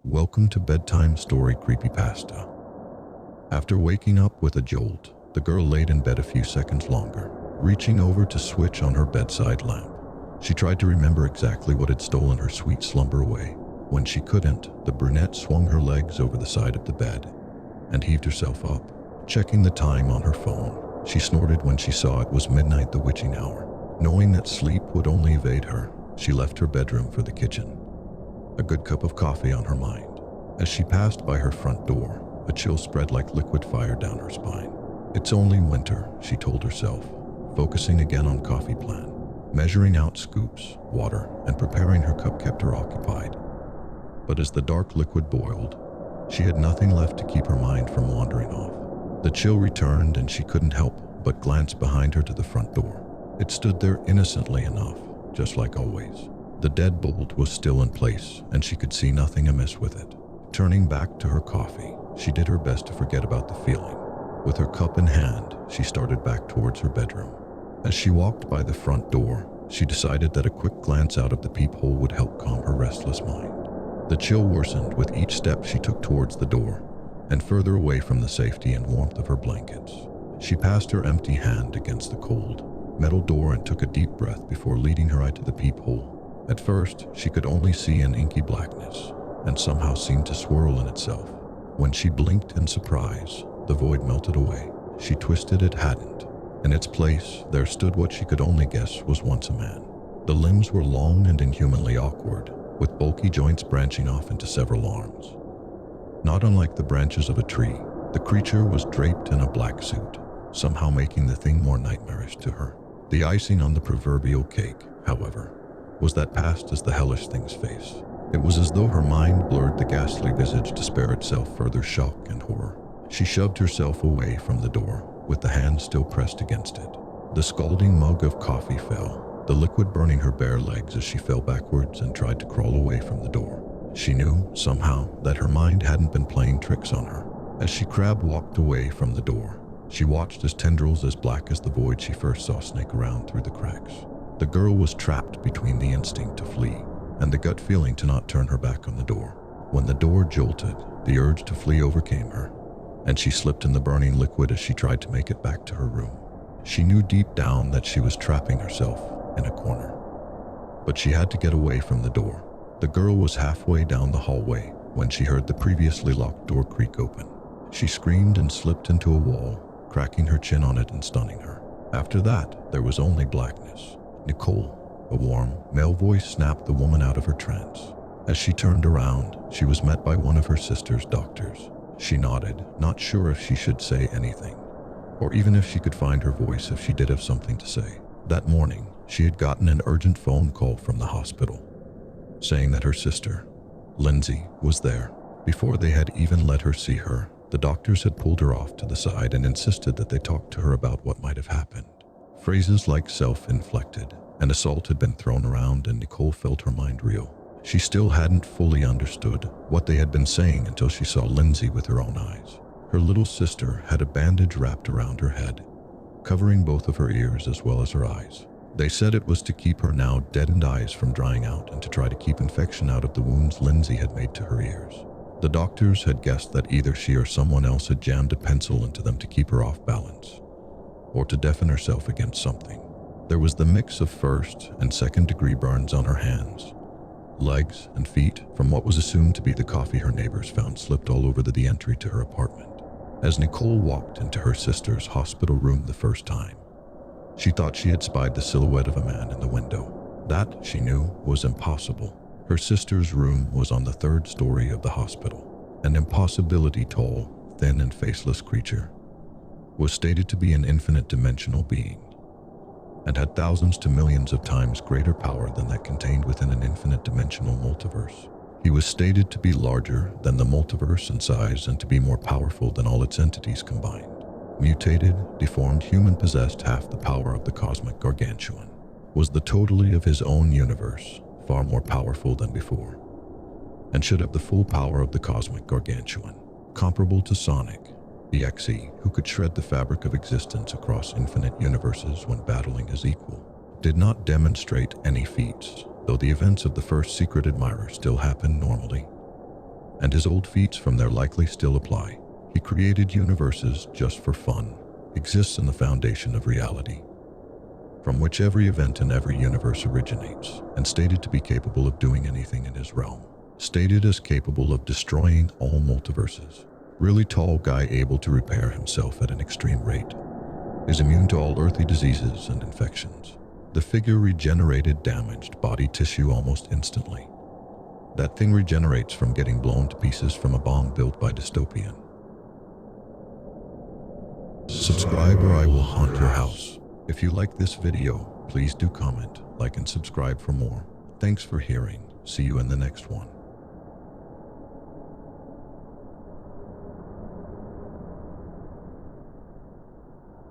Welcome to Bedtime Story Creepypasta. After waking up with a jolt, the girl laid in bed a few seconds longer, reaching over to switch on her bedside lamp. She tried to remember exactly what had stolen her sweet slumber away. When she couldn't, the brunette swung her legs over the side of the bed and heaved herself up. Checking the time on her phone, she snorted when she saw it was midnight, the witching hour. Knowing that sleep would only evade her, she left her bedroom for the kitchen, a good cup of coffee on her mind. As she passed by her front door, a chill spread like liquid fire down her spine. It's only winter, she told herself, focusing again on coffee plan. Measuring out scoops, water, and preparing her cup kept her occupied. But as the dark liquid boiled, she had nothing left to keep her mind from wandering off. The chill returned and she couldn't help but glance behind her to the front door. It stood there innocently enough, just like always. The deadbolt was still in place, and she could see nothing amiss with it. Turning back to her coffee, she did her best to forget about the feeling. With her cup in hand, she started back towards her bedroom. As she walked by the front door, she decided that a quick glance out of the peephole would help calm her restless mind. The chill worsened with each step she took towards the door, and further away from the safety and warmth of her blankets. She passed her empty hand against the cold metal door and took a deep breath before leading her eye to the peephole. At first, she could only see an inky blackness, and somehow seemed to swirl in itself. When she blinked in surprise, the void melted away. She twisted it hadn't. In its place, there stood what she could only guess was once a man. The limbs were long and inhumanly awkward, with bulky joints branching off into several arms. Not unlike the branches of a tree, the creature was draped in a black suit, somehow making the thing more nightmarish to her. The icing on the proverbial cake, however, was that past as the hellish thing's face. It was as though her mind blurred the ghastly visage to spare itself further shock and horror. She shoved herself away from the door, with the hand still pressed against it. The scalding mug of coffee fell, the liquid burning her bare legs as she fell backwards and tried to crawl away from the door. She knew, somehow, that her mind hadn't been playing tricks on her. As she walked away from the door, she watched as tendrils as black as the void she first saw snake around through the cracks. The girl was trapped between the instinct to flee and the gut feeling to not turn her back on the door. When the door jolted, the urge to flee overcame her, and she slipped in the burning liquid as she tried to make it back to her room. She knew deep down that she was trapping herself in a corner, but she had to get away from the door. The girl was halfway down the hallway when she heard the previously locked door creak open. She screamed and slipped into a wall, cracking her chin on it and stunning her. After that, there was only blackness. Nicole, a warm, male voice snapped the woman out of her trance. As she turned around, she was met by one of her sister's doctors. She nodded, not sure if she should say anything, or even if she could find her voice if she did have something to say. That morning, she had gotten an urgent phone call from the hospital, saying that her sister, Lindsay, was there. Before they had even let her see her, the doctors had pulled her off to the side and insisted that they talk to her about what might have happened. Phrases like self-inflicted and assault had been thrown around, and Nicole felt her mind reel. She still hadn't fully understood what they had been saying until she saw Lindsay with her own eyes. Her little sister had a bandage wrapped around her head, covering both of her ears as well as her eyes. They said it was to keep her now deadened eyes from drying out and to try to keep infection out of the wounds Lindsay had made to her ears. The doctors had guessed that either she or someone else had jammed a pencil into them to keep her off balance, or to deafen herself against something. There was the mix of first and second degree burns on her hands, legs, and feet from what was assumed to be the coffee her neighbors found slipped all over the entry to her apartment. As Nicole walked into her sister's hospital room the first time, she thought she had spied the silhouette of a man in the window. That, she knew, was impossible. Her sister's room was on the third story of the hospital. An impossibility tall, thin, and faceless creature was stated to be an infinite dimensional being, and had thousands to millions of times greater power than that contained within an infinite dimensional multiverse. He was stated to be larger than the multiverse in size and to be more powerful than all its entities combined. Mutated, deformed human possessed half the power of the cosmic gargantuan. Was the totality of his own universe, far more powerful than before, and should have the full power of the cosmic gargantuan, comparable to Sonic, the XE, who could shred the fabric of existence across infinite universes when battling his equal. Did not demonstrate any feats, though the events of the first secret admirer still happened normally, his old feats from there likely still apply. He created universes just for fun, exists in the foundation of reality, from which every event in every universe originates, and stated to be capable of doing anything in his realm. Stated as capable of destroying all multiverses. Really tall guy able to repair himself at an extreme rate. Is immune to all earthly diseases and infections. The figure regenerated damaged body tissue almost instantly. That thing regenerates from getting blown to pieces from a bomb built by Dystopian. Subscribe or I will haunt your house. If you like this video, please do comment, like and subscribe for more. Thanks for hearing. See you in the next one.